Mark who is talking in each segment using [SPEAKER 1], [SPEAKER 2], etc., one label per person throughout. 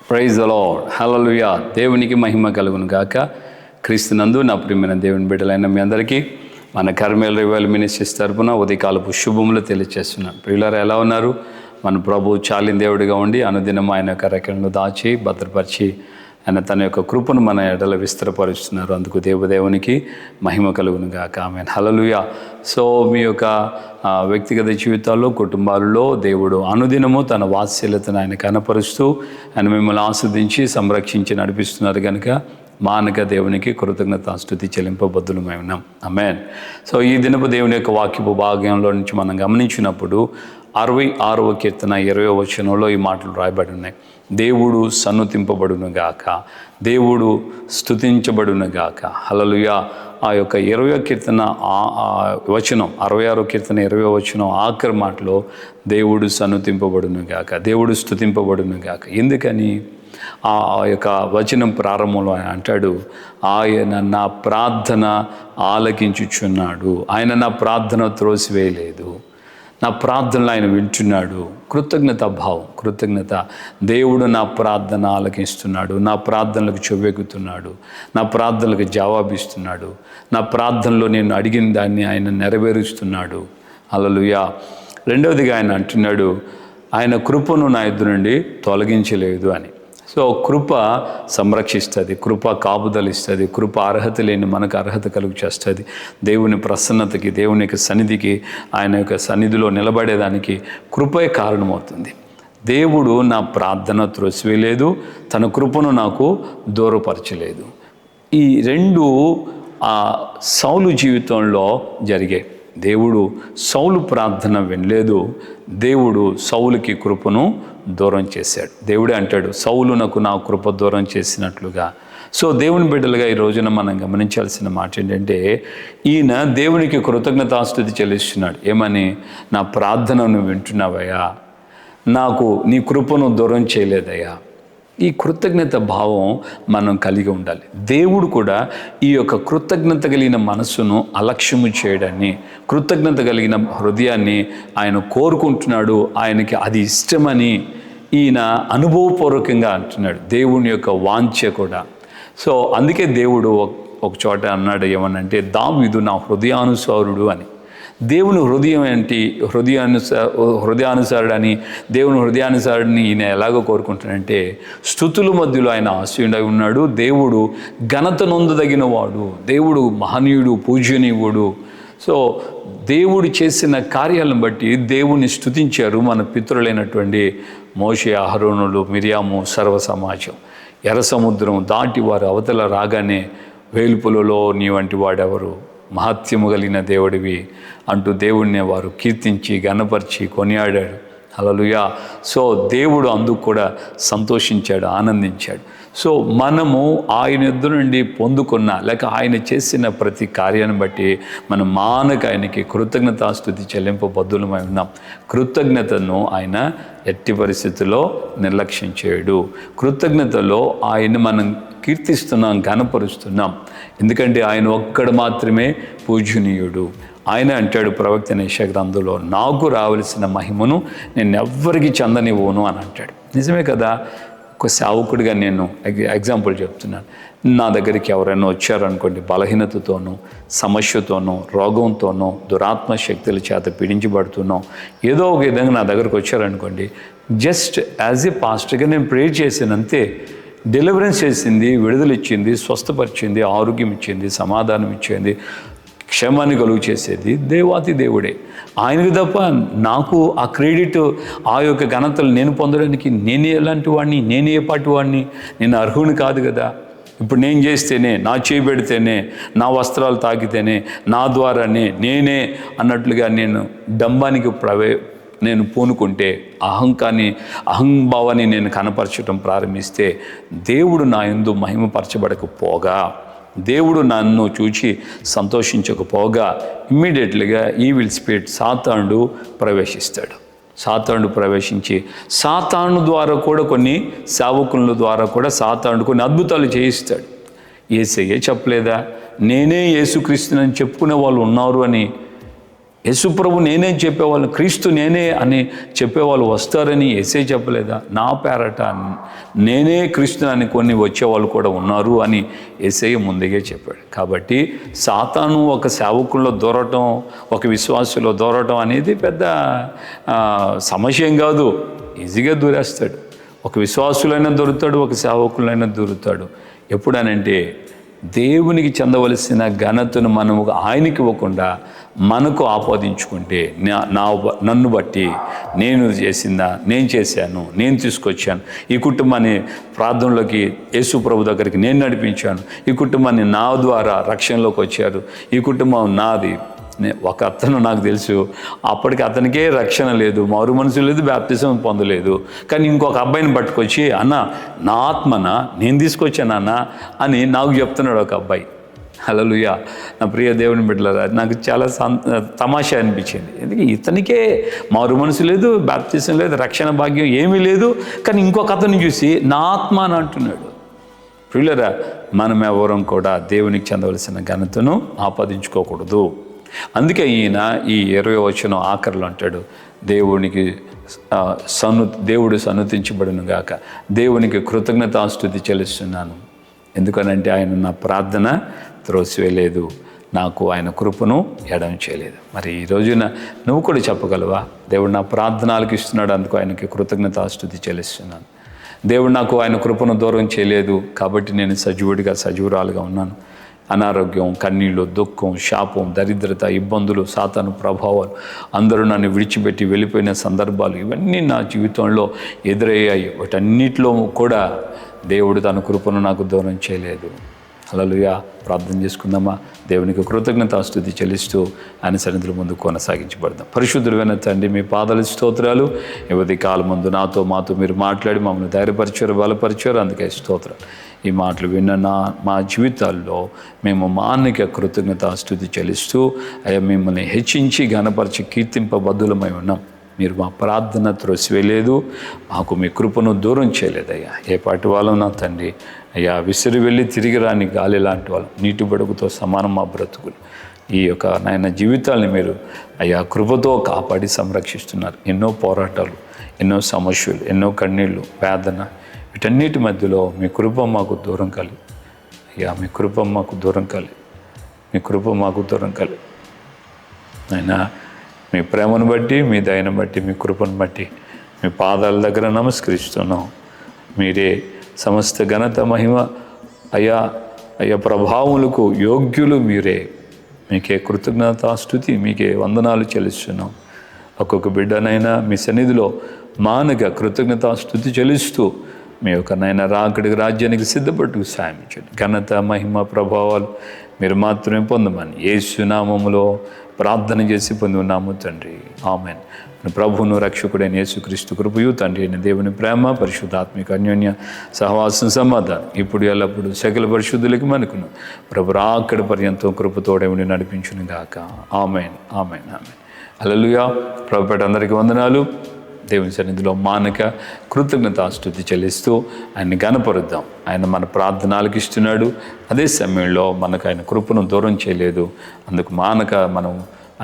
[SPEAKER 1] Praise the lord, హల్లెలూయా. దేవునికి మహిమ కలుగును గాక. క్రీస్తునందు నా ప్రియమైన దేవుని బిడ్డలైన మీ అందరికీ మన కర్మేల్ రివైల్ మినిస్ట్రీస్ తరపున ఉదయకాలపు శుభములు తెలియజేస్తున్నాను. ప్రియులారా, ఎలా ఉన్నారు? మన ప్రభు చాలిన దేవుడిగా ఉండి అనుదినం ఆయన యొక్క రెక్కలను దాచి భద్రపరిచి ఆయన తన యొక్క కృపను మన ఎడల విస్తరపరుస్తున్నారు. అందుకు దేవునికి మహిమ కలుగును గాక. ఆమేన్, హల్లెలూయా. సో మీ యొక్క వ్యక్తిగత జీవితాల్లో, కుటుంబాలలో దేవుడు అనుదినము తన వాత్సల్యతను ఆయన కనపరుస్తూ ఆయన మిమ్మల్ని ఆస్వాదించి సంరక్షించి నడిపిస్తున్నారు కనుక మానక దేవునికి కృతజ్ఞతాస్తుతి చెల్లింపబద్దులమై ఉన్నాం. ఆమేన్. సో ఈ దినపు దేవుని యొక్క వాక్యపు భాగ్యంలో నుంచి మనం గమనించినప్పుడు 66వ కీర్తన 20వ వచనంలో ఈ మాటలు రాయబడి ఉన్నాయి. దేవుడు సన్నుతింపబడునుగాక, దేవుడు స్తుతించబడునుగాక. హల్లెలూయా. ఆ యొక్క 20వ కీర్తన వచనం, 66వ కీర్తన 20వ వచనం ఆఖరి మాటలో దేవుడు సన్నుతింపబడునుగాక, దేవుడు స్తుతింపబడునుగాక. ఎందుకని? ఆ యొక్క వచనం ప్రారంభంలో ఆయన అంటాడు, ఆయన నా ప్రార్థన ఆలకించుచున్నాడు, ఆయన నా ప్రార్థన త్రోసివేయలేదు, నా ప్రార్థనలు ఆయన వింటున్నాడు. కృతజ్ఞత భావం, కృతజ్ఞత. దేవుడు నా ప్రార్థన ఆలకిస్తున్నాడు, నా ప్రార్థనలకు చెవ్వెక్కుతున్నాడు, నా ప్రార్థనలకు జవాబిస్తున్నాడు, నా ప్రార్థనలో నేను అడిగిన దాన్ని ఆయన నెరవేరుస్తున్నాడు. హల్లెలూయా. రెండవదిగా ఆయన అంటున్నాడు, ఆయన కృపను నా ఎదురు నుండి తొలగించలేదు అని. సో కృప సంరక్షిస్తుంది, కృప కాపుదలిస్తుంది, కృప అర్హత లేని మనకు అర్హత కలుగు చేస్తుంది. దేవుని ప్రసన్నతకి, దేవుని యొక్క సన్నిధికి, ఆయన యొక్క సన్నిధిలో నిలబడేదానికి కృపే కారణమవుతుంది. దేవుడు నా ప్రార్థన త్రోసివేయలేదు, తన కృపను నాకు దూరపరచలేదు. ఈ రెండు సౌలు జీవితంలో జరిగాయి. దేవుడు సౌలు ప్రార్థన వినలేదు, దేవుడు సౌలుకి కృపను దూరం చేశాడు. దేవుడే అంటాడు, సౌలునకు నా కృప దూరం చేసినట్లుగా. సో దేవుని బిడ్డలుగా ఈ రోజున మనం గమనించాల్సిన మాట ఏంటంటే, ఈయన దేవునికి కృతజ్ఞతాస్తుతి చెల్లిస్తున్నాడు. ఏమని? నా ప్రార్థనను వింటున్నావయ్యా, నాకు నీ కృపను దూరం చేయలేదయ్యా. ఈ కృతజ్ఞత భావం మనం కలిగి ఉండాలి. దేవుడు కూడా ఈ యొక్క కృతజ్ఞత కలిగిన మనస్సును అలక్ష్యము చేయడాన్ని, కృతజ్ఞత కలిగిన హృదయాన్ని ఆయన కోరుకుంటున్నాడు. ఆయనకి అది ఇష్టమని ఈయన అనుభవపూర్వకంగా అంటున్నాడు. దేవుని యొక్క వాంఛ కూడా. సో అందుకే దేవుడు ఒక చోట అన్నాడు, ఏమనంటే, దావీదు నా హృదయానుసారుడు అని. దేవుని హృదయం ఏంటి? హృదయానుసారుడని, దేవుని హృదయానుసారుడిని ఈయన ఎలాగో కోరుకుంటాడంటే, స్తుతుల మధ్యలో ఆయన ఆశీనుడై ఉన్నాడు. దేవుడు ఘనత నొందదగిన వాడు, దేవుడు మహనీయుడు, పూజనీయుడు. సో దేవుడు చేసిన కార్యాలను బట్టి దేవుని స్తుతించారు మన పితరులైనటువంటి మోషే, అహరోనులు, మిరియాము, సర్వ సమాజం. ఎర్ర సముద్రం దాటి వారు అవతల రాగానే వేల్పులలో నీ వంటి వాడెవరు, మహత్యము కలిగిన దేవుడివి అంటూ దేవుడిని వారు కీర్తించి ఘనపరిచి కొనియాడాడు. హల్లెలూయా. సో దేవుడు అందుకు కూడా సంతోషించాడు, ఆనందించాడు. సో మనము ఆయన ఎదురు నుండి పొందుకున్న లేక ఆయన చేసిన ప్రతి కార్యాన్ని బట్టి మనం మానక ఆయనకి కృతజ్ఞతాస్తుతి చెల్లింపబద్దులమై ఉన్నాం. కృతజ్ఞతను ఆయన ఎట్టి పరిస్థితుల్లో నిర్లక్ష్యం చేయడు. కృతజ్ఞతలో ఆయన్ని మనం కీర్తిస్తున్నాం, ఘనపరుస్తున్నాం. ఎందుకంటే ఆయన ఒక్కడు మాత్రమే పూజనీయుడు. ఆయన అంటాడు ప్రవక్త యెషయా గ్రంథంలో, నాకు రావలసిన మహిమను నేను ఎవ్వరికి చెందనివ్వను అని అంటాడు. నిజమే కదా. ఒక సేవకుడిగా నేను ఎగ్జాంపుల్ చెప్తున్నాను. నా దగ్గరికి ఎవరైనా వచ్చారనుకోండి, బలహీనతతోనో, సమస్యతోనో, రోగంతోనో, దురాత్మ శక్తుల చేత పీడించబడుతున్నో, ఏదో ఒక విధంగా నా దగ్గరకు వచ్చారనుకోండి, జస్ట్ యాజ్ ఏ పాస్టర్గా నేను ప్రేర్ చేసినంతే. డెలివరెన్స్ చేసింది, విడుదల ఇచ్చింది, స్వస్థపరిచింది, ఆరోగ్యం ఇచ్చింది, సమాధానం ఇచ్చింది, క్షేమాన్ని కలుగు చేసేది దేవాతి దేవుడే. ఆయనకు తప్ప నాకు ఆ క్రెడిట్, ఆ యొక్క ఘనతలు నేను పొందడానికి నేనే ఎలాంటి వాడిని, నేనే ఏ పాటి వాడిని, నేను అర్హుని కాదు కదా. ఇప్పుడు నేను చేస్తేనే, నా చేయి పెడితేనే, నా వస్త్రాలు తాకితేనే, నా ద్వారానే, నేనే అన్నట్లుగా నేను డంబానికి నేను పూనుకుంటే, అహంభావాన్ని నేను కనపరచడం ప్రారంభిస్తే, దేవుడు నా యందు మహిమపరచబడకపోగా, దేవుడు నన్ను చూచి సంతోషించకపోగా, ఇమ్మీడియట్లీగా ఈవిల్ స్పిరిట్ సాతానుడు ప్రవేశిస్తాడు. సాతానుడు ప్రవేశించి సాతాను ద్వారా కూడా, కొన్ని సేవకుల ద్వారా కూడా సాతానుడు కొన్ని అద్భుతాలు చేయిస్తాడు. యేసయ్యే చెప్పలేదా, నేనే యేసుక్రీస్తునని చెప్పుకునే వాళ్ళు ఉన్నారు అని యేసుప్రభు నేనే చెప్పేవాళ్ళు, క్రీస్తు నేనే అని చెప్పేవాళ్ళు వస్తారని యేసే చెప్పలేదా? నా పేరట నేనే క్రీస్తు అని కొన్ని వచ్చేవాళ్ళు కూడా ఉన్నారు అని యేసయ్య ముందుగా చెప్పాడు. కాబట్టి సాతాను ఒక సేవకుల్లో దూరటం, ఒక విశ్వాసులో దూరటం అనేది పెద్ద సమస్య ఏం కాదు. ఈజీగా దూరేస్తాడు. ఒక విశ్వాసులైనా దొరుకుతాడు, ఒక సేవకులైనా దొరుకుతాడు. ఎప్పుడనంటే దేవునికి చెందవలసిన ఘనతను మనము ఆయనకి ఇవ్వకుండా మనకు ఆపాదించుకుంటే, నన్ను బట్టి నేను చేసిందా, నేను చేశాను, నేను తీసుకొచ్చాను, ఈ కుటుంబాన్ని ప్రార్థనలోకి యేసు ప్రభు దగ్గరికి నేను నడిపించాను, ఈ కుటుంబాన్ని నా ద్వారా రక్షణలోకి వచ్చారు, ఈ కుటుంబం నాది. ఒక అతను నాకు తెలుసు, అప్పటికి అతనికే రక్షణ లేదు, మారు మనసు లేదు, బాప్తిజం పొందలేదు. కానీ ఇంకొక అబ్బాయిని పట్టుకొచ్చి, అన్న నా ఆత్మన నేను తీసుకొచ్చానన్న అని నాకు చెప్తున్నాడు ఒక అబ్బాయి. హల్లెలూయా. నా ప్రియ దేవుని బిడ్డలారా, నాకు చాలా తమాషా అనిపించింది. ఎందుకంటే ఇతనికే మారు మనసు లేదు, బాప్తిజం లేదు, రక్షణ భాగ్యం ఏమీ లేదు. కానీ ఇంకొక అతను చూసి నా ఆత్మ అని అంటున్నాడు. ప్రియులారా, మనం ఎవరం కూడా దేవునికి చెందవలసిన ఘనతను ఆపాదించుకోకూడదు. అందుకే ఈయన ఈ 20వ వచనం ఆఖరిలో అంటాడు, దేవుడు సన్నుతించబడును గాక, దేవునికి కృతజ్ఞతాస్తుతి చెల్లిస్తున్నాను. ఎందుకనంటే ఆయన నా ప్రార్థన త్రోసివేయలేదు, నాకు ఆయన కృపను ఎడం చేయలేదు. మరి ఈ రోజున నువ్వు కూడా చెప్పగలవా? దేవుడు నా ప్రార్థన ఆలకిస్తున్నాడు, అందుకు ఆయనకి కృతజ్ఞతాస్తుతి చెల్లిస్తున్నాను. దేవుడు నాకు ఆయన కృపను దూరం చేయలేదు, కాబట్టి నేను సజీవురాలుగా ఉన్నాను. అనారోగ్యం, కన్నీళ్ళు, దుఃఖం, శాపం, దరిద్రత, ఇబ్బందులు, సాతాను ప్రభావాలు, అందరూ నన్ను విడిచిపెట్టి వెళ్ళిపోయిన సందర్భాలు ఇవన్నీ నా జీవితంలో ఎదురయ్యాయి. వాటన్నిటిలో కూడా దేవుడు తన కృపను నాకు దూరం చేయలేదు. హల్లెలూయా. ప్రార్థన చేసుకుందామా? దేవునికి కృతజ్ఞతాస్తుతి చెల్లిస్తూ ఆయన సన్నిధిలో ముందు కొనసాగించబడదాం. పరిశుద్ధుడైన తండ్రి, మీ పాదాల స్తోత్రాలు. ఈ కాలం ముందు మాతో మీరు మాట్లాడి మమ్మల్ని ధైర్యపరిచారు, బలపరిచారు. అందుకే స్తోత్రాలు. ఈ మాటలు విన్న మా జీవితాల్లో మేము మానక కృతజ్ఞతాస్తుతి చెల్లిస్తూ అయ్యా మిమ్మల్ని హెచ్చించి ఘనపరిచి కీర్తింపబద్ధులమై ఉన్నాం. మీరు మా ప్రార్థన త్రోసివేయలేదు, మాకు మీ కృపను దూరం చేయలేదయ్యా. ఏ పాటి వాళ్ళం నా తండ్రి అయ్యా, విసిరి వెళ్ళి తిరిగి రాని గాలి లాంటి వాళ్ళం, నీటి బడుగుతో సమానం మా బ్రతుకులు. ఈ యొక్క నాయన జీవితాల్ని మీరు అయ్యా కృపతో కాపాడి సంరక్షిస్తున్నారు. ఎన్నో పోరాటాలు, ఎన్నో సమస్యలు, ఎన్నో కన్నీళ్ళు, వేదన, వీటన్నిటి మధ్యలో మీ కృప మాకు దూరం కలిగి అయ్యా, మీ కృప మాకు దూరం కలిగి, మీ కృప మాకు దూరం కలిగి అయినా మీ ప్రేమను బట్టి, మీ దయను బట్టి, మీ కృపను బట్టి మీ పాదాల దగ్గర నమస్కరిస్తున్నాం. మీరే సమస్త ఘనత మహిమ అయ్యా ప్రభావములకు యోగ్యులు మీరే. మీకే కృతజ్ఞతాస్తుతి, మీకే వందనాలు చెల్లిస్తున్నాం. ఒక్కొక్క బిడ్డనైనా మీ సన్నిధిలో మానగా కృతజ్ఞతాస్తుతి చెల్లిస్తూ మీ యొక్క నాయన రాకడికి రాజ్యానికి సిద్ధపట్టుకు సాయం ఇచ్చండి. ఘనత మహిమ ప్రభావాలు మీరు మాత్రమే పొందమని యేసు నామములో ప్రార్థన చేసి పొంది ఉన్నాము తండ్రి. ఆమెన్. ప్రభువును రక్షకుడైన యేసుక్రీస్తు కృపయు, తండ్రి అయిన దేవుని ప్రేమ, పరిశుద్ధాత్మిక అన్యోన్య సహవాసం, సమాధానం ఇప్పుడు ఎల్లప్పుడు సకల పరిశుద్ధులకి మనకును ప్రభు రాకడ పర్యంతం కృపతోడే ఉండి నడిపించును గాక. Amen, amen, amen. హల్లెలూయా. ప్రభుపేట అందరికీ వందనాలు. దేవుని సన్నిధిలో మానక కృతజ్ఞతాస్తుతి చెల్లిస్తూ ఆయన్ని గణపరుద్దాం. ఆయన మన ప్రార్థన ఆలకిస్తున్నాడు. అదే సమయంలో మనకు ఆయన కృపను దూరం చేయలేదు. అందుకు మానక మనం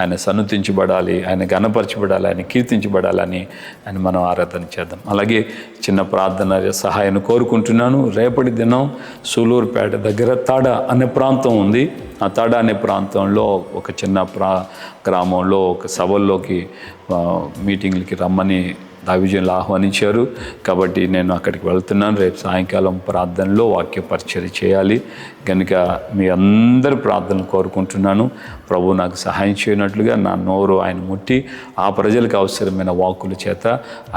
[SPEAKER 1] ఆయన సన్నుతించబడాలి, ఆయన గణపరచబడాలి, ఆయన కీర్తించబడాలని ఆయన మనం ఆరాధన చేద్దాం. అలాగే చిన్న ప్రార్థన సహాయాన్ని కోరుకుంటున్నాను. రేపటి దినం సూలూరుపేట దగ్గర తాడ అనే ప్రాంతం ఉంది. ఆ తాడ అనే ప్రాంతంలో ఒక చిన్న గ్రామంలో ఒక సభల్లోకి మీటింగ్లకి రమ్మని దైవజనులు ఆహ్వానించారు. కాబట్టి నేను అక్కడికి వెళ్తున్నాను. రేపు సాయంకాలం ప్రార్థనలో వాక్య పరిచర్య చేయాలి కనుక మీ అందరి ప్రార్థనలు కోరుకుంటున్నాను. ప్రభు నాకు సహాయం చేయనట్లుగా నా నోరు ఆయన ముట్టి ఆ ప్రజలకు అవసరమైన వాక్కుల చేత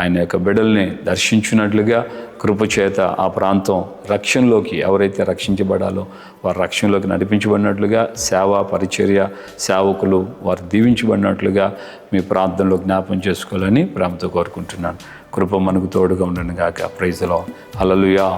[SPEAKER 1] ఆయన యొక్క బిడ్డల్ని దర్శించినట్లుగా, కృప చేత ఆ ప్రాంతం రక్షణలోకి ఎవరైతే రక్షించబడాలో వారు రక్షణలోకి నడిపించబడినట్లుగా, సేవా పరిచర్య సేవకులు వారు దీవించబడినట్లుగా మీ ప్రార్థనలో జ్ఞాపం చేసుకోవాలని ప్రేమతో కోరుకుంటున్నాను. కృప మనకు తోడుగా ఉండను గాక. Praise the Lord. హల్లెలూయా.